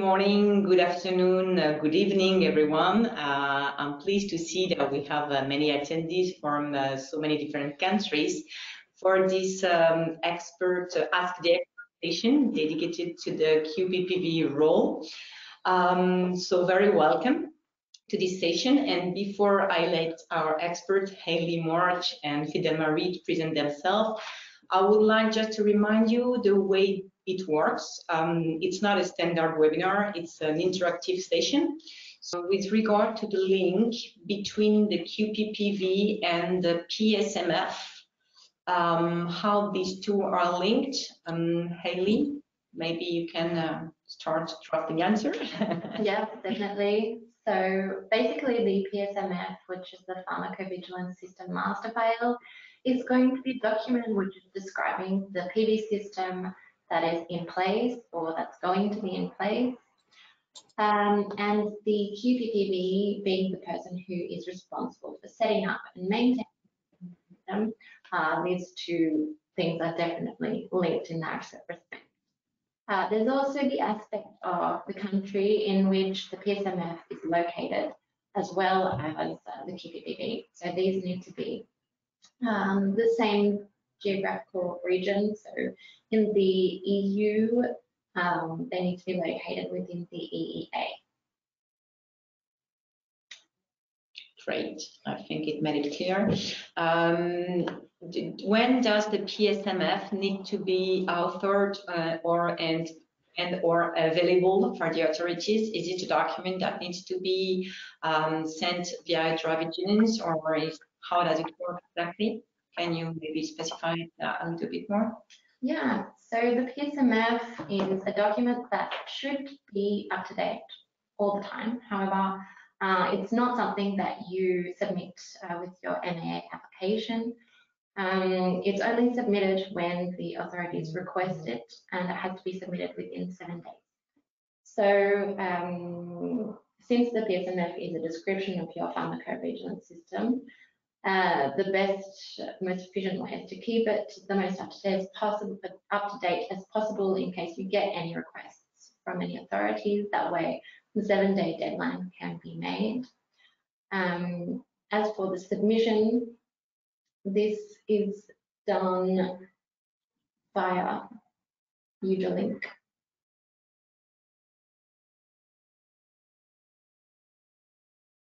morning, good afternoon, good evening, everyone. I'm pleased to see that we have many attendees from so many different countries for this expert Ask the Expert session dedicated to the QPPV role. So very welcome to this session. And before I let our experts, Hayley March and Fidel Marie, present themselves, I would like just to remind you the way it works. It's not a standard webinar, it's an interactive session. So with regard to the link between the QPPV and the PSMF, how these two are linked, Hayley, maybe you can start drafting the answer. Yeah, definitely. So basically the PSMF, which is the Pharmacovigilance System master file, is going to be a document which is describing the PV system that is in place or that's going to be in place. And the QPPV being the person who is responsible for setting up and maintaining the system, these two things are definitely linked in that respect. There's also the aspect of the country in which the PSMF is located, as well as the QPPV. So these need to be the same geographical region. So in the EU, they need to be located within the EEA. Great, I think it made it clear. When does the PSMF need to be authored or available for the authorities? Is it a document that needs to be sent via PharmacoVigilance, or how does it work exactly? Can you maybe specify a little bit more? Yeah, so the PSMF is a document that should be up to date all the time. However, it's not something that you submit with your MAA application. It's only submitted when the authorities request it, and it has to be submitted within 7 days. So since the PSMF is a description of your pharmacovigilance system, the best, most efficient way is to keep it the most up to date as possible in case you get any requests from any authorities. That way, the 7-day deadline can be made. As for the submission, this is done via UserLink